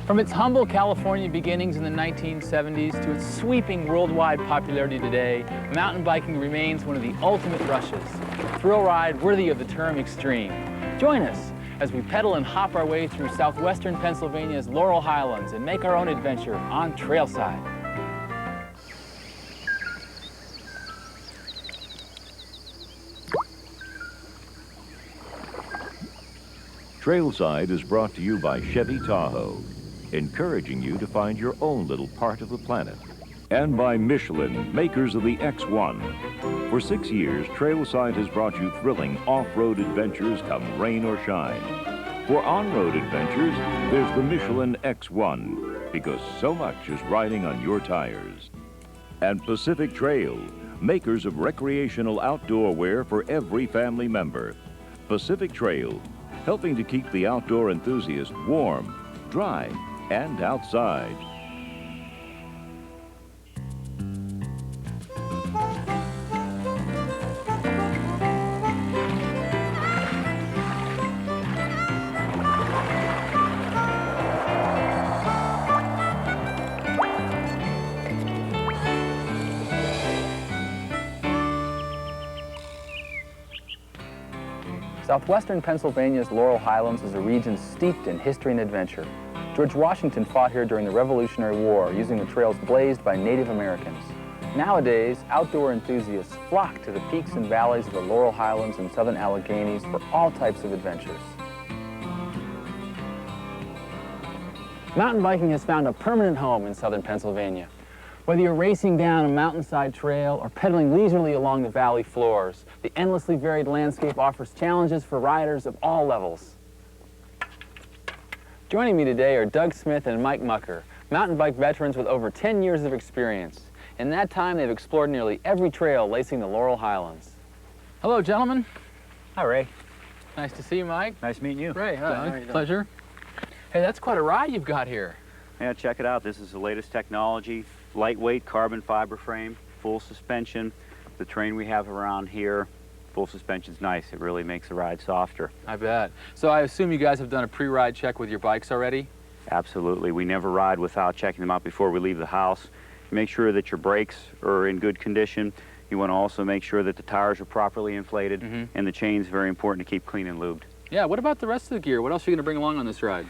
From its humble California beginnings in the 1970s to its sweeping worldwide popularity today, mountain biking remains one of the ultimate rushes, a thrill ride worthy of the term extreme. Join us as we pedal and hop our way through southwestern Pennsylvania's Laurel Highlands and make our own adventure on Trailside. Trailside is brought to you by Chevy Tahoe, encouraging you to find your own little part of the planet. And by Michelin, makers of the X1. For 6 years, Trailside has brought you thrilling off-road adventures come rain or shine. For on-road adventures, there's the Michelin X1, because so much is riding on your tires. And Pacific Trail, makers of recreational outdoor wear for every family member. Pacific Trail, helping to keep the outdoor enthusiast warm, dry, and outside. Southwestern Pennsylvania's Laurel Highlands is a region steeped in history and adventure. George Washington fought here during the Revolutionary War using the trails blazed by Native Americans. Nowadays, outdoor enthusiasts flock to the peaks and valleys of the Laurel Highlands and southern Alleghenies for all types of adventures. Mountain biking has found a permanent home in southern Pennsylvania. Whether you're racing down a mountainside trail or pedaling leisurely along the valley floors, the endlessly varied landscape offers challenges for riders of all levels. Joining me today are Doug Smith and Mike Mucker, mountain bike veterans with over 10 years of experience. In that time, they've explored nearly every trail lacing the Laurel Highlands. Hello, gentlemen. Hi, Ray. Nice to see you, Mike. Nice meeting you. Ray, hi. Pleasure. Hey, that's quite a ride you've got here. Yeah, check it out. This is the latest technology. Lightweight carbon fiber frame, full suspension. The terrain we have around here, full suspension's nice. It really makes the ride softer. I bet. So I assume you guys have done a pre-ride check with your bikes already? Absolutely. We never ride without checking them out before we leave the house. Make sure that your brakes are in good condition. You want to also make sure that the tires are properly inflated, and the chain's very important to keep clean and lubed. Yeah, what about the rest of the gear? What else are you going to bring along on this ride?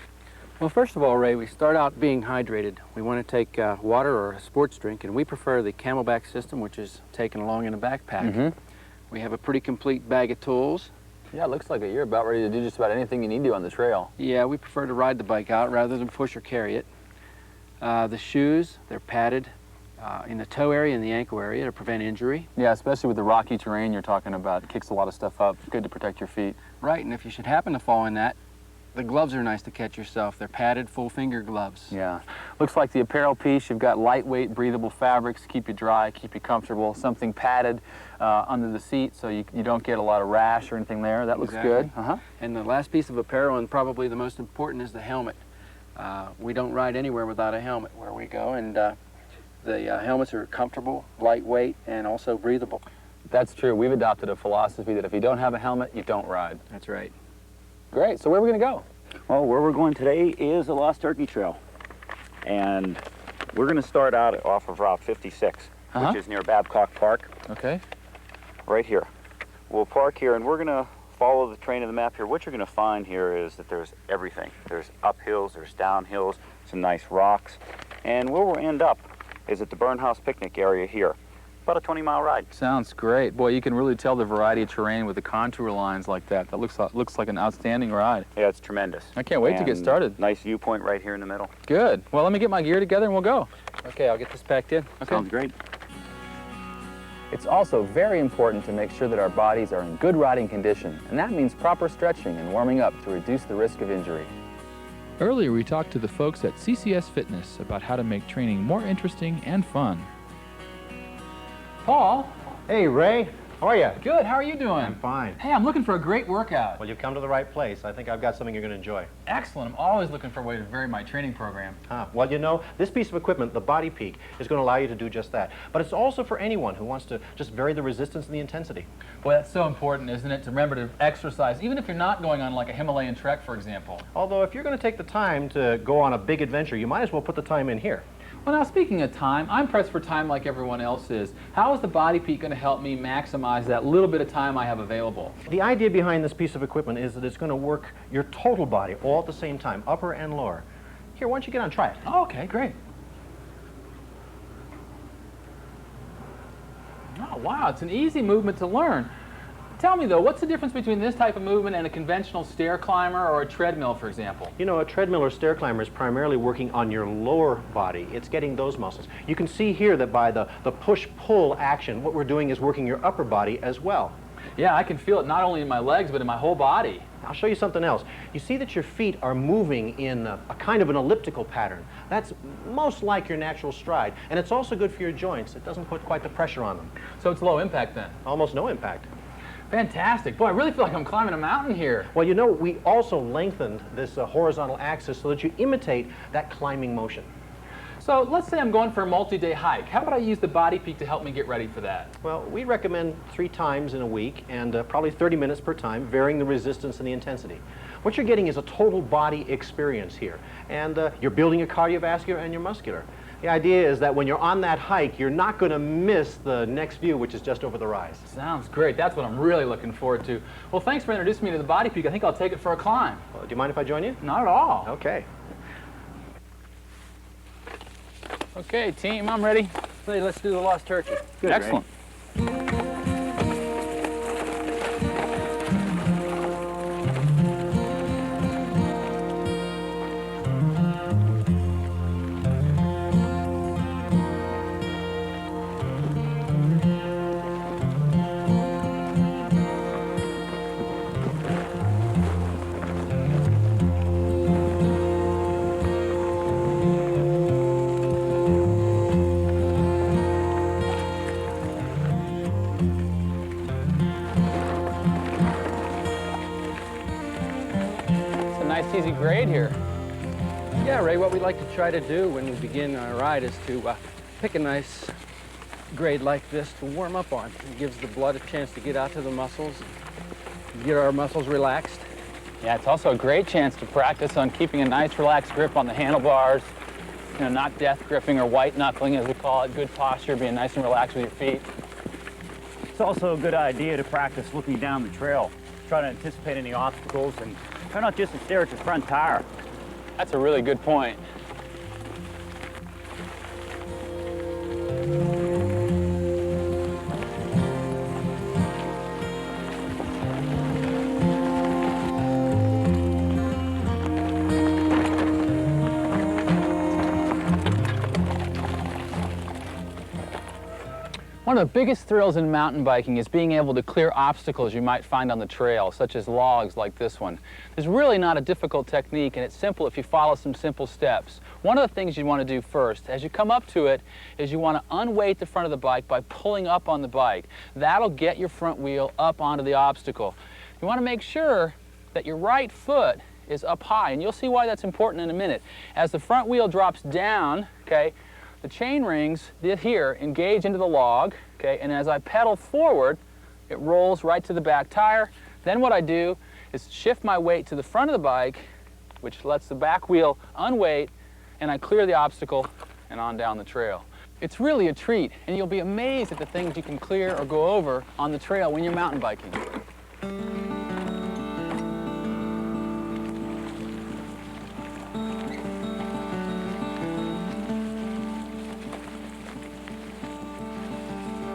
Well, first of all, Ray, we start out being hydrated. We want to take water or a sports drink, and we prefer the Camelback system, which is taken along in a backpack. We have a pretty complete bag of tools. Yeah, it looks like you're about ready to do just about anything you need to on the trail. Yeah, we prefer to ride the bike out rather than push or carry it. The shoes, they're padded in the toe area and the ankle area to prevent injury. Yeah, especially with the rocky terrain you're talking about. It kicks a lot of stuff up. Good to protect your feet. Right, and if you should happen to fall in that, the gloves are nice to catch yourself. They're padded, full finger gloves. Yeah. Looks like the apparel piece, you've got lightweight, breathable fabrics, keep you dry, keep you comfortable. Something padded under the seat so you don't get a lot of rash or anything there. That looks good. And the last piece of apparel, and probably the most important, is the helmet. We don't ride anywhere without a helmet where we go, and the helmets are comfortable, lightweight, and also breathable. That's true. We've adopted a philosophy that if you don't have a helmet, you don't ride. That's right. Great. So where are we going to go? Well, where we're going today is the Lost Turkey Trail. And we're going to start out off of Route 56, which is near Babcock Park. Okay. Right here. We'll park here, and we're going to follow the train of the map here. What you're going to find here is that there's everything. There's uphills, there's downhills, some nice rocks. And where we'll end up is at the Burn House Picnic area here. About a 20-mile ride. Sounds great. Boy, you can really tell the variety of terrain with the contour lines like that. That looks like an outstanding ride. Yeah, it's tremendous. I can't wait to get started. Nice viewpoint right here in the middle. Good. Well, let me get my gear together and we'll go. Okay, I'll get this packed in. Okay. Sounds great. It's also very important to make sure that our bodies are in good riding condition, and that means proper stretching and warming up to reduce the risk of injury. Earlier, we talked to the folks at CCS Fitness about how to make training more interesting and fun. Paul? Hey, Ray. How are you? Good, how are you doing? I'm fine. Hey, I'm looking for a great workout. Well, you've come to the right place. I think I've got something you're going to enjoy. Excellent. I'm always looking for a way to vary my training program. Well, you know, this piece of equipment, the Body Peak, is going to allow you to do just that. But it's also for anyone who wants to just vary the resistance and the intensity. Boy, that's so important, isn't it, to remember to exercise, even if you're not going on like a Himalayan trek, for example. Although, if you're going to take the time to go on a big adventure, you might as well put the time in here. Well, now, speaking of time, I'm pressed for time like everyone else is. How is the Body Peak going to help me maximize that little bit of time I have available? The idea behind this piece of equipment is that it's going to work your total body all at the same time, upper and lower. Here, why don't you get on, try it. Oh, okay, great. Oh, wow, it's an easy movement to learn. Tell me, though, what's the difference between this type of movement and a conventional stair climber or a treadmill, for example? You know, a treadmill or stair climber is primarily working on your lower body. It's getting those muscles. You can see here that by the push-pull action, what we're doing is working your upper body as well. Yeah, I can feel it not only in my legs, but in my whole body. I'll show you something else. You see that your feet are moving in a kind of an elliptical pattern. That's most like your natural stride, and it's also good for your joints. It doesn't put quite the pressure on them. So it's low impact then? Almost no impact. Fantastic. Boy, I really feel like I'm climbing a mountain here. Well, you know, we also lengthened this horizontal axis so that you imitate that climbing motion. So let's say I'm going for a multi-day hike. How about I use the Body Peak to help me get ready for that? Well, we recommend 3 times in a week and probably 30 minutes per time, varying the resistance and the intensity. What you're getting is a total body experience here, and you're building your cardiovascular and your muscular. The idea is that when you're on that hike, you're not going to miss the next view, which is just over the rise. Sounds great. That's what I'm really looking forward to. Well, thanks for introducing me to the Body Peak. I think I'll take it for a climb. Well, do you mind if I join you? Not at all. Okay. Okay, team, I'm ready. Hey, let's do the Lost Turkey. Good, Excellent. Nice easy grade here. Yeah, Ray, what we like to try to do when we begin our ride is to pick a nice grade like this to warm up on. It gives the blood a chance to get out to the muscles, get our muscles relaxed. Yeah, it's also a great chance to practice on keeping a nice relaxed grip on the handlebars. You know, not death gripping or white knuckling as we call it. Good posture, being nice and relaxed with your feet. It's also a good idea to practice looking down the trail. Try to anticipate any obstacles and try not just to stare at your front tire. That's a really good point. One of the biggest thrills in mountain biking is being able to clear obstacles you might find on the trail, such as logs like this one. There's really not a difficult technique, and it's simple if you follow some simple steps. One of the things you want to do first, as you come up to it, is you want to unweight the front of the bike by pulling up on the bike. That'll get your front wheel up onto the obstacle. You want to make sure that your right foot is up high, and you'll see why that's important in a minute. As the front wheel drops down, okay, the chain rings here engage into the log, okay, and as I pedal forward, it rolls right to the back tire. Then what I do is shift my weight to the front of the bike, which lets the back wheel unweight, and I clear the obstacle and on down the trail. It's really a treat, and you'll be amazed at the things you can clear or go over on the trail when you're mountain biking.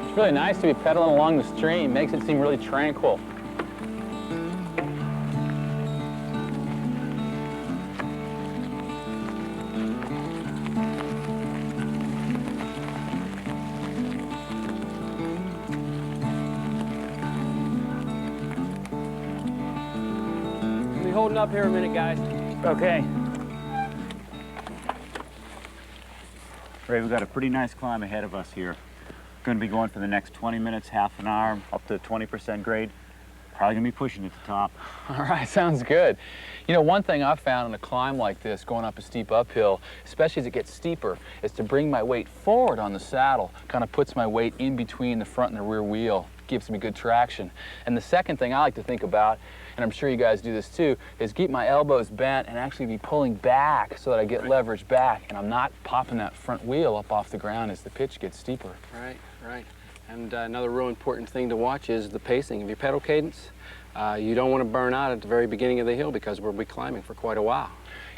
It's really nice to be pedaling along the stream. Makes it seem really tranquil. We'll be holding up here a minute, guys. Okay. Ray, we've got a pretty nice climb ahead of us here. Going to be going for the next 20 minutes, half an hour, up to 20% grade. Probably going to be pushing at the top. All right, sounds good. You know, one thing I've found in a climb like this, going up a steep uphill, especially as it gets steeper, is to bring my weight forward on the saddle. Kind of puts my weight in between the front and the rear wheel. Gives me good traction. And the second thing I like to think about, and I'm sure you guys do this too, is keep my elbows bent and actually be pulling back so that I get leverage back and I'm not popping that front wheel up off the ground as the pitch gets steeper. Right, right. And another real important thing to watch is the pacing of your pedal cadence. You don't want to burn out at the very beginning of the hill because we'll be climbing for quite a while.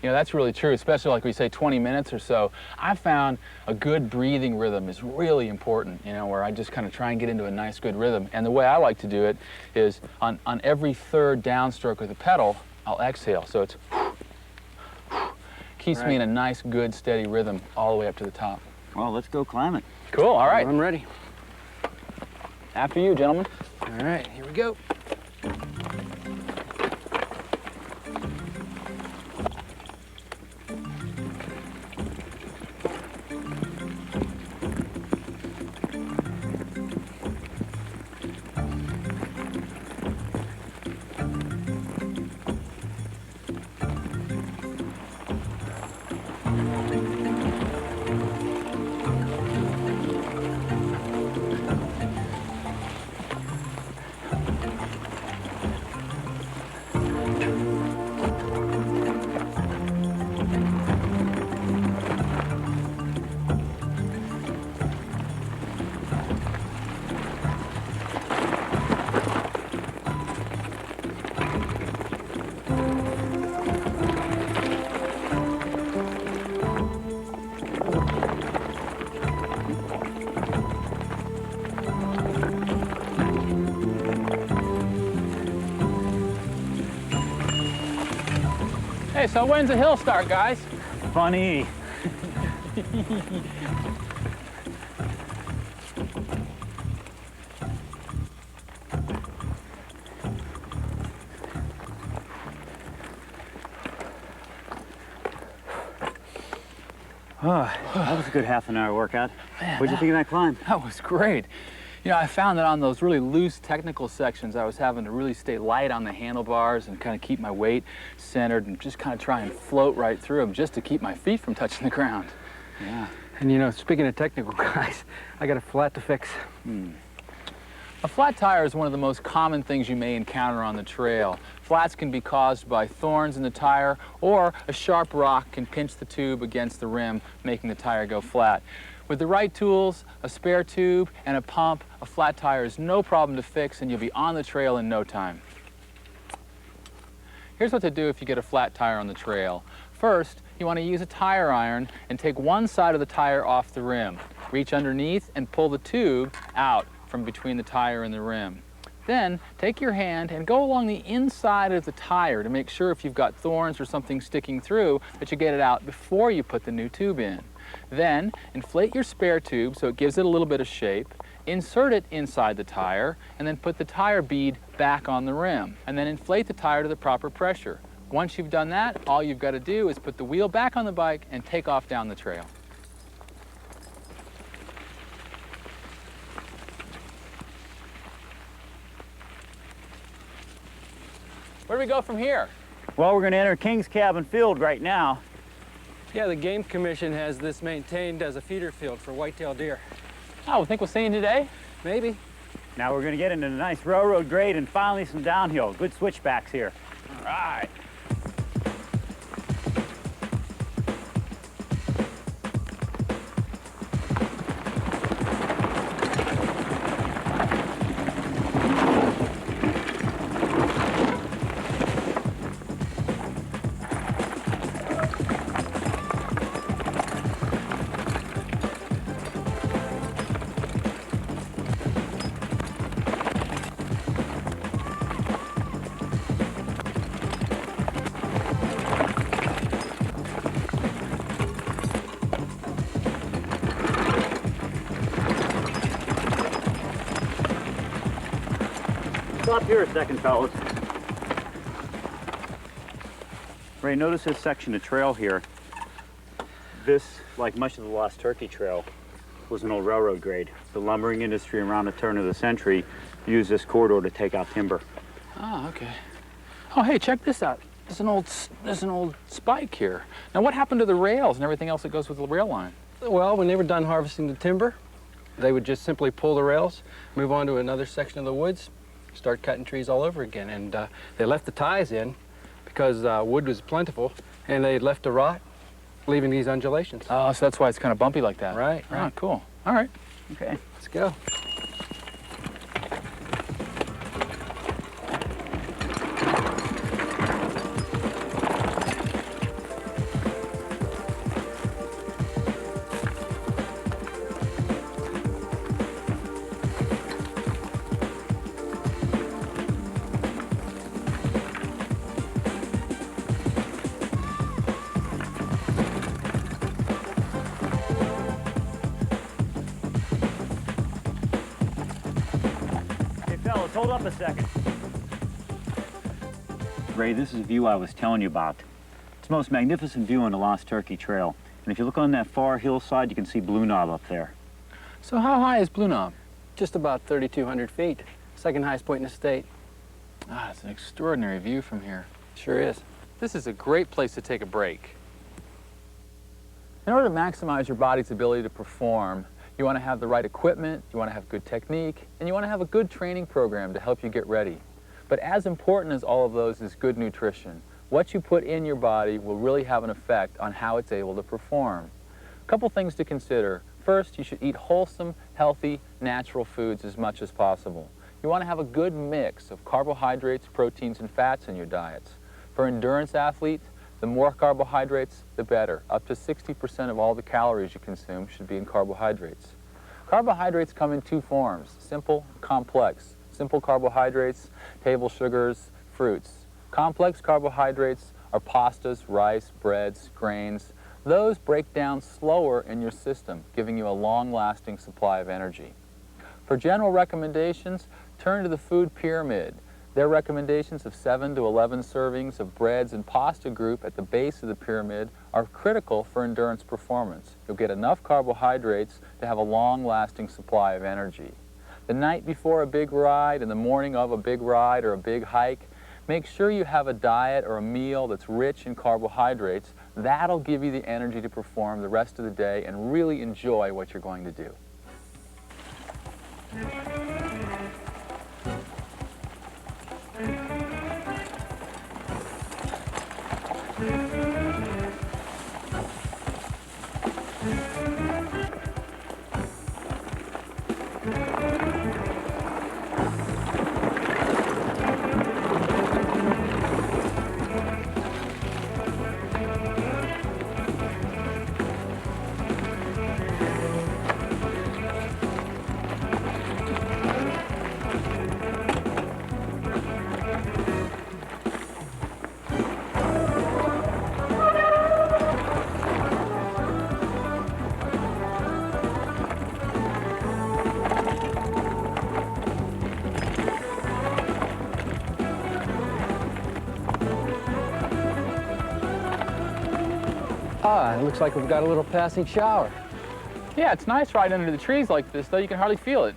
You know, that's really true, especially like we say 20 minutes or so. I found a good breathing rhythm is really important, you know, where I just kind of try and get into a nice good rhythm. And the way I like to do it is on every third downstroke of the pedal, I'll exhale. So it's keeps me in a nice, good, steady rhythm all the way up to the top. Well, let's go climb it. Cool, all right. I'm ready. After you, gentlemen. All right, here we go. Hey, so when's the hill start, guys? Funny. Oh, that was a good half an hour workout. What'd you think of that climb? That was great. You know, I found that on those really loose technical sections, I was having to really stay light on the handlebars and kind of keep my weight centered and just kind of try and float right through them just to keep my feet from touching the ground. Yeah. And you know, speaking of technical guys, I got a flat to fix. A flat tire is one of the most common things you may encounter on the trail. Flats can be caused by thorns in the tire, or a sharp rock can pinch the tube against the rim, making the tire go flat. With the right tools, a spare tube, and a pump, a flat tire is no problem to fix and you'll be on the trail in no time. Here's what to do if you get a flat tire on the trail. First, you want to use a tire iron and take one side of the tire off the rim. Reach underneath and pull the tube out from between the tire and the rim. Then, take your hand and go along the inside of the tire to make sure if you've got thorns or something sticking through that you get it out before you put the new tube in. Then, inflate your spare tube so it gives it a little bit of shape, insert it inside the tire, and then put the tire bead back on the rim. And then inflate the tire to the proper pressure. Once you've done that, all you've got to do is put the wheel back on the bike and take off down the trail. Where do we go from here? Well, we're going to enter King's Cabin Field right now. Yeah, the Game Commission has this maintained as a feeder field for white-tailed deer. Oh, we think we'll see you today? Maybe. Now we're going to get into a nice railroad grade and finally some downhill. Good switchbacks here. All right. Stop here a second, fellas. Ray, notice this section of trail here. This, like much of the Lost Turkey Trail, was an old railroad grade. The lumbering industry around the turn of the century used this corridor to take out timber. Oh, okay. Oh, hey, check this out. There's an old spike here. Now, what happened to the rails and everything else that goes with the rail line? Well, when they were done harvesting the timber, they would just simply pull the rails, move on to another section of the woods, start cutting trees all over again. And they left the ties in because wood was plentiful, and they left to rot, leaving these undulations. Oh, so that's why it's kind of bumpy like that. Right, Oh, right. cool. All right. Okay. Let's go. Hey, fellas, hold up a second. Ray, this is a view I was telling you about. It's the most magnificent view on the Lost Turkey Trail. And if you look on that far hillside, you can see Blue Knob up there. So how high is Blue Knob? Just about 3,200 feet. Second highest point in the state. Ah, it's an extraordinary view from here. Sure is. This is a great place to take a break. In order to maximize your body's ability to perform, you want to have the right equipment, you want to have good technique, and you want to have a good training program to help you get ready. But as important as all of those is good nutrition. What you put in your body will really have an effect on how it's able to perform. A couple things to consider. First, you should eat wholesome, healthy, natural foods as much as possible. You want to have a good mix of carbohydrates, proteins, and fats in your diets. For endurance athletes, the more carbohydrates, the better. Up to 60% of all the calories you consume should be in carbohydrates. Carbohydrates come in two forms, simple, complex. Simple carbohydrates, table sugars, fruits. Complex carbohydrates are pastas, rice, breads, grains. Those break down slower in your system, giving you a long-lasting supply of energy. For general recommendations, turn to the food pyramid. Their recommendations of 7 to 11 servings of breads and pasta group at the base of the pyramid are critical for endurance performance. You'll get enough carbohydrates to have a long-lasting supply of energy. The night before a big ride and the morning of a big ride or a big hike, make sure you have a diet or a meal that's rich in carbohydrates. That'll give you the energy to perform the rest of the day and really enjoy what you're going to do. Ah, it looks like we've got a little passing shower. Yeah, it's nice right under the trees like this, though you can hardly feel it.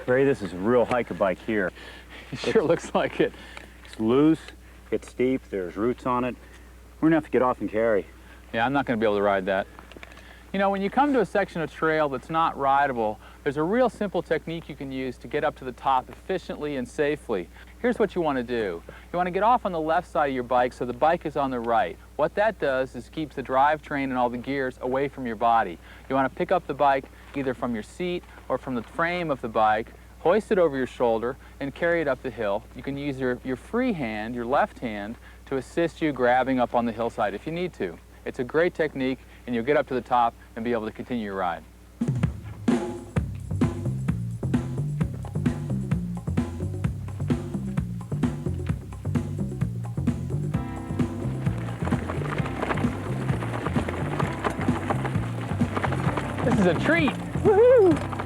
Ray, this is a real hiker bike here. It sure looks like it. It's loose, it's steep, there's roots on it. We're gonna have to get off and carry. Yeah, I'm not going to be able to ride that. You know, when you come to a section of trail that's not rideable, there's a real simple technique you can use to get up to the top efficiently and safely. Here's what you want to do. You want to get off on the left side of your bike so the bike is on the right. What that does is keeps the drivetrain and all the gears away from your body. You want to pick up the bike either from your seat or from the frame of the bike, hoist it over your shoulder, and carry it up the hill. You can use your free hand, your left hand, to assist you grabbing up on the hillside if you need to. It's a great technique, and you'll get up to the top and be able to continue your ride. This is a treat. Woohoo!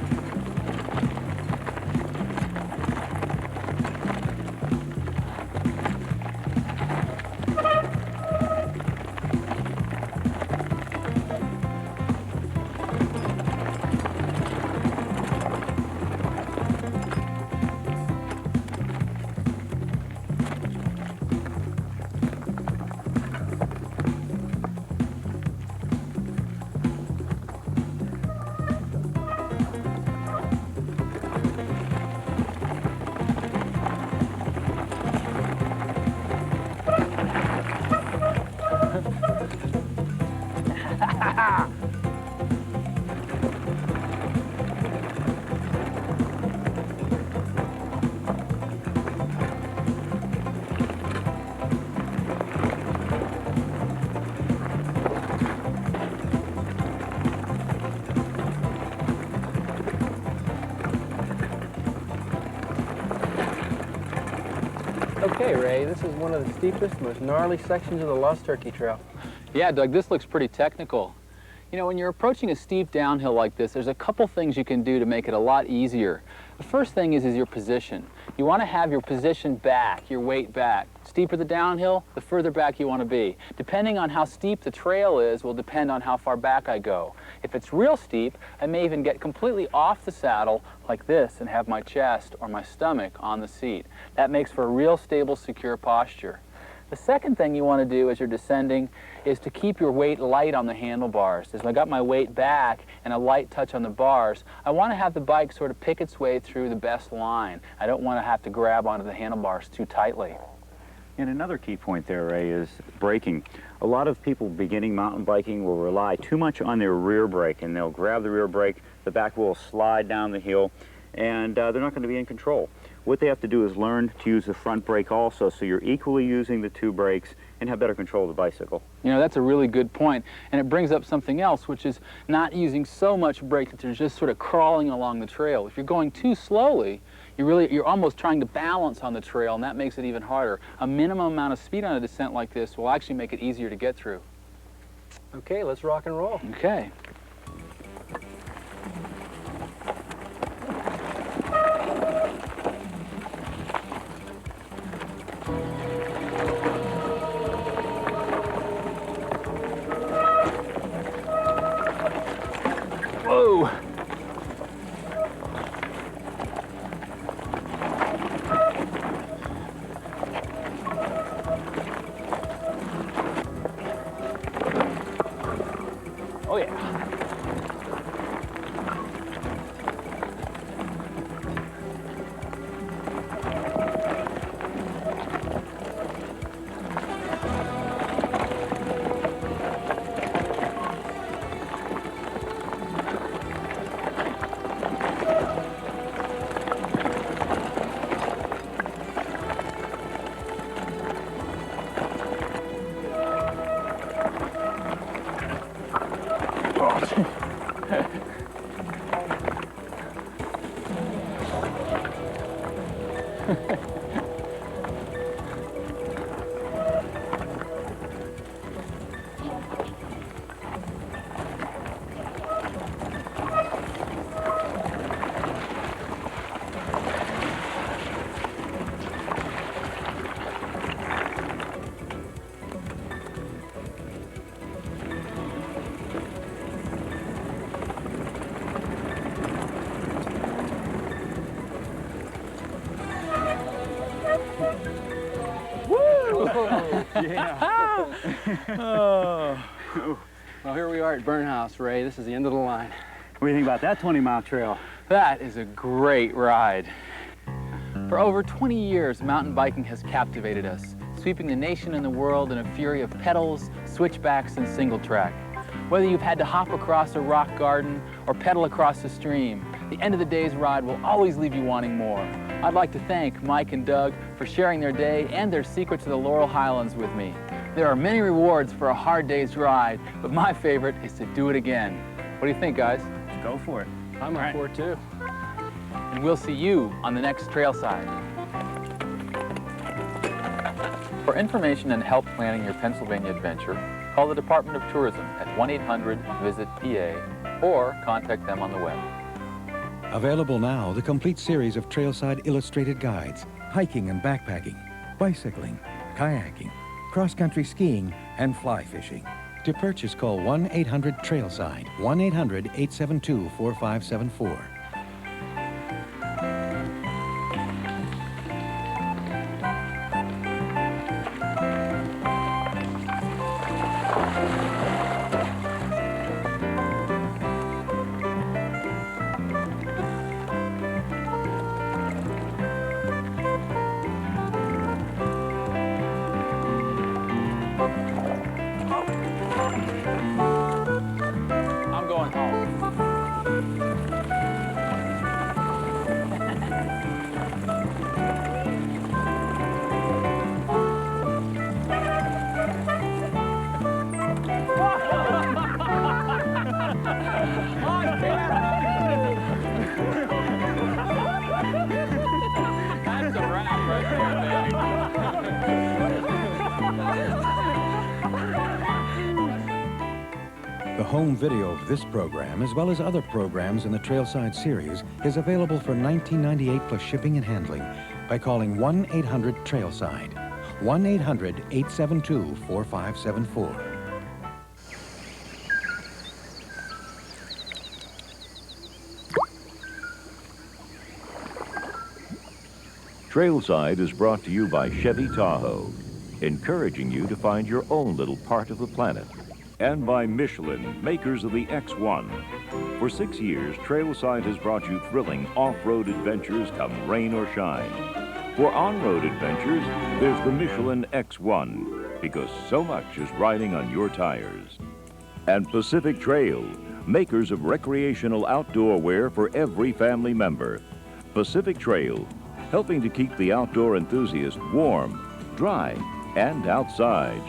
Okay, Ray, this is one of the steepest, most gnarly sections of the Lost Turkey Trail. Yeah, Doug, this looks pretty technical. You know, when you're approaching a steep downhill like this, there's a couple things you can do to make it a lot easier. The first thing is your position. You want to have your position back, your weight back. Steeper the downhill, the further back you want to be. Depending on how steep the trail is will depend on how far back I go. If it's real steep, I may even get completely off the saddle like this and have my chest or my stomach on the seat. That makes for a real stable, secure posture. The second thing you want to do as you're descending is to keep your weight light on the handlebars. As I got my weight back and a light touch on the bars, I want to have the bike sort of pick its way through the best line. I don't want to have to grab onto the handlebars too tightly. And another key point there, Ray, is braking. A lot of people beginning mountain biking will rely too much on their rear brake, and they'll grab the rear brake, the back wheel will slide down the hill, and they're not going to be in control. What they have to do is learn to use the front brake also, so you're equally using the two brakes and have better control of the bicycle. You know, that's a really good point, and it brings up something else, which is not using so much brake that you're just sort of crawling along the trail. If you're going too slowly, you're almost trying to balance on the trail, and that makes it even harder. A minimum amount of speed on a descent like this will actually make it easier to get through. Okay, let's rock and roll. Okay. Whoa! Oh yeah. Yeah. Oh. Well, here we are at Burnhouse, Ray. This is the end of the line. What do you think about that 20-mile trail? That is a great ride. For over 20 years, mountain biking has captivated us, sweeping the nation and the world in a fury of pedals, switchbacks, and single track. Whether you've had to hop across a rock garden or pedal across a stream, the end of the day's ride will always leave you wanting more. I'd like to thank Mike and Doug for sharing their day and their secrets of the Laurel Highlands with me. There are many rewards for a hard day's ride, but my favorite is to do it again. What do you think, guys? Go for it. I'm up for it, too. And we'll see you on the next Trailside. For information and help planning your Pennsylvania adventure, call the Department of Tourism at 1-800-VISIT-PA or contact them on the web. Available now, the complete series of Trailside illustrated guides, hiking and backpacking, bicycling, kayaking, cross-country skiing, and fly fishing. To purchase, call 1-800-TRAILSIDE, 1-800-872-4574. I'm going home. home video of this program, as well as other programs in the Trailside series, is available for $19.98 plus shipping and handling by calling 1-800-TRAILSIDE, 1-800-872-4574. Trailside is brought to you by Chevy Tahoe, encouraging you to find your own little part of the planet. And by Michelin, makers of the X1. For 6 years, Trailside has brought you thrilling off-road adventures come rain or shine. For on-road adventures, there's the Michelin X1, because so much is riding on your tires. And Pacific Trail, makers of recreational outdoor wear for every family member. Pacific Trail, helping to keep the outdoor enthusiast warm, dry, and outside.